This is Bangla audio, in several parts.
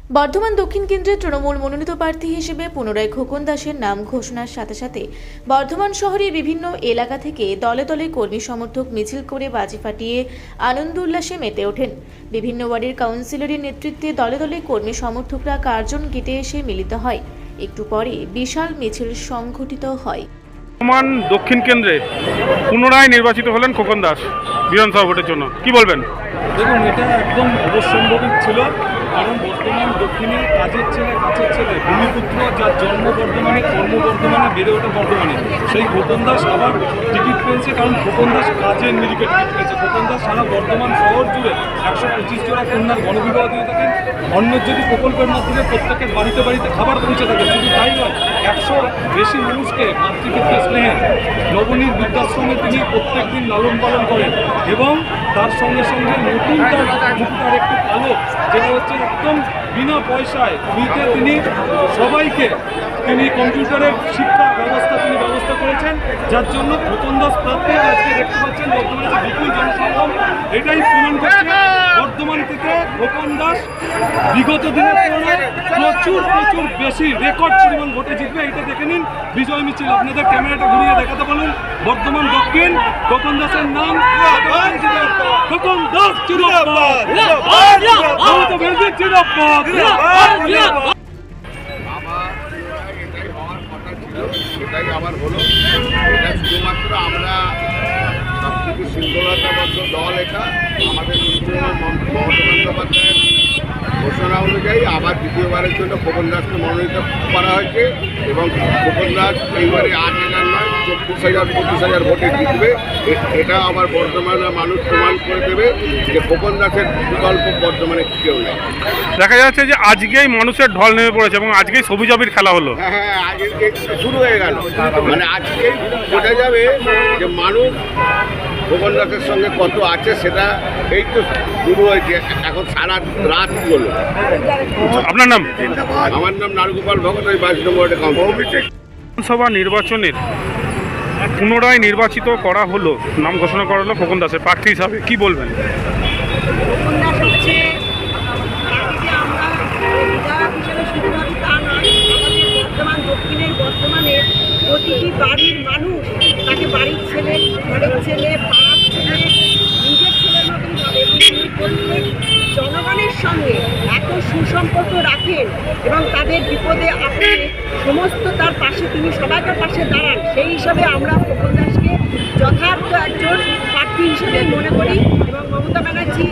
বর্ধমান দক্ষিণ কেন্দ্রের তৃণমূল মনোনীত প্রার্থী হিসেবে পুনরায় খোকন দাসের নাম ঘোষণার সাথে সাথে বর্ধমান শহরের বিভিন্ন এলাকা থেকে দলে দলে কর্মী সমর্থক মিছিল করে বাজি ফাটিয়ে আনন্দ উল্লাসে মেতে ওঠেন। বিভিন্ন ওয়ার্ডের কাউন্সিলরের নেতৃত্বে দলে দলে কর্মী সমর্থকরা কার্জন গেটে এসে মিলিত হয়। একটু পরে বিশাল মিছিল সংঘটিত হয়। বর্ধমান দক্ষিণ কেন্দ্রে পুনরায় নির্বাচিত হলেন খোকন দাস বিধানসভা ভোটের জন্য, কি বলবেন? দেখুন, এটা একদম অবশ্যম্ভাবী ছিল, কারণ বর্তমান দক্ষিণে কাজের ছেলে ভূমিপুত্র, যার জন্ম বর্ধমানে, কর্ম বর্ধমানে, বেড়ে ওঠে বর্ধমানে, সেই খোকন দাস আবার টিকিট পেয়েছে। কারণ খোকন দাস কাজের নিরিখে টিকিট পেয়েছে। খোকন দাস সারা বর্ধমান শহর জুড়ে 125 জোড়া কন্যার গণবিবাহ দিয়ে থাকেন। অন্নজ্যোতি প্রকল্পের মাধ্যমে প্রত্যেকের বাড়িতে বাড়িতে খাবার পৌঁছে থাকে। শুধু তাই নয়, 100 বেশি মানুষকে মাতৃপিতৃ স্নেহে নবনীর বৃদ্ধাশ্রমে তিনি প্রত্যেক দিন লালন পালন করেন। এবং তার সঙ্গে সঙ্গে নতুন তার মুখটার একটু আলো, যেটা হচ্ছে একদম বিনা পয়সায় ফ্রিতে তিনি সবাইকে কম্পিউটারের শিক্ষার ব্যবস্থা করেছেন, যার জন্য খোকন দাস প্রার্থী আজকে দেখতে পাচ্ছেন বর্তমানে যে বিপুল জনসংখ্যা, এটাই প্রমাণ করছে বর্ধমান থেকে খোকন দাস বিগত দিনের তুলনায় প্রচুর বেশি রেকর্ড পরিমাণ ভোটে জিতবে। এটা দেখে নিন বিজয় মিছিল। আপনাদের ক্যামেরাটা ঘুরিয়ে দেখাতে বলুন। বর্ধমান দক্ষিণ, খোকন দাসের নাম খোকন দাস জিন্দাবাদ। মমতা ব্যানার্জি জিন্দাবাদ। সেটাই আবার হলো। এটা শুধুমাত্র আমরা সবথেকে শৃঙ্খলতাবদ্ধ দল। এটা আমাদের মমতা বন্দ্যোপাধ্যায়ের ঘোষণা অনুযায়ী আবার দ্বিতীয়বারের জন্য খোকন দাসকে মনোনীত করা হয়েছে এবং খোকন দাস এইবারে 8,000 নয় 24,000 ভোটে জিতবে। এটা আবার বর্ধমানের মানুষ প্রমাণ করে দেবে যে খোকন দাসের বিকল্প বর্ধমানে কেউ নেই। দেখা যাচ্ছে যে আজকেই মানুষের ঢল নেমে পড়েছে এবং আজকেই সবুজ আবির খেলা হলো। হ্যাঁ, আজকে শুরু হয়ে গেল। মানে আজকেই বোঝা যাবে যে মানুষ খোকন দাসের সঙ্গে কত আছে, সেটা এই তো শুরু হয়েছে। এখন সারা রাত চলবে। আপনার নাম? আমার নাম নারগোপাল ভগত, ওই 22 নম্বর বিধানসভা নির্বাচনের পুনরায় নির্বাচিত করা হলো, নাম ঘোষণা করা হলো খোকন দাসের প্রার্থী হিসাবে, কি বলবেন? খোকন দাস হচ্ছে প্রার্থীকে আমরা বিধায়ক হিসেবে শুধুমাত্র তা নয়, আমাদের বর্তমানের প্রতিটি বাড়ির মানুষ তাকে বাড়ির ছেলে, ঘরের ছেলে, পাড়ার ছেলে, নিজের ছেলের মতন ভাবে এবং তিনি প্রত্যেক জনগণের সঙ্গে এত সুসম্পর্ক রাখেন এবং তাদের বিপদে আপদে সমস্ত তার পাশে তিনি সবাইকার পাশে দাঁড়ান। সেই হিসাবে আমরা খোকন দাসকে যথার্থ একজন প্রার্থী হিসেবে মনে করি এবং মমতা ব্যানার্জি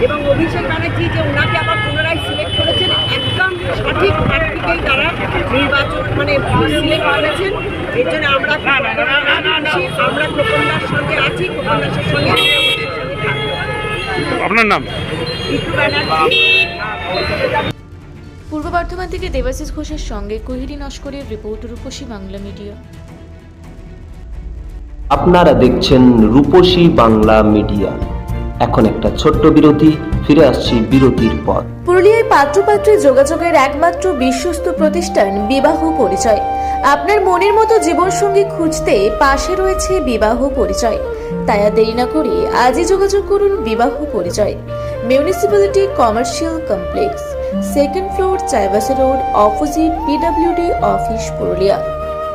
এবং অভিষেক ব্যানার্জি যে ওনাকে আবার পুনরায় সিলেক্ট করেছেন, একদম সঠিক প্রার্থীকেই তারা নির্বাচন সিলেক্ট করেছেন। এর জন্য আমরা খোকন দাস সঙ্গে আছি, খোকন দাসের সঙ্গে আপনার নাম? পূর্ব বর্ধমান থেকে দেবাশিস ঘোষের সঙ্গে কোহিরি নস্করের রিপোর্ট, রূপসী বাংলা মিডিয়া। আপনারা দেখছেন রূপসী বাংলা মিডিয়া। এখন একটা ছোট্ট বিরতি, ফিরে আসছি বিরতির পর। পুরুলিয়ায় পাত্রপাত্রী যোগাযোগের একমাত্র বিশ্বস্ত প্রতিষ্ঠান বিবাহ পরিচয়। আপনার মনের মতো জীবনসঙ্গী খুঁজতে পাশে রয়েছে বিবাহ পরিচয়। তাই আর দেরি না করে আজই যোগাযোগ করুন বিবাহ পরিচয়। Municipality commercial complex, 2nd floor, Chaibasa road, opposite PWD office, Purulia.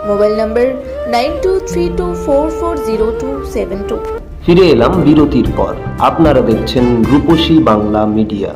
Mobile নম্বর 9232440272। ফিরে এলাম বিরতির পর। আপনারা দেখছেন রূপসী বাংলা মিডিয়া।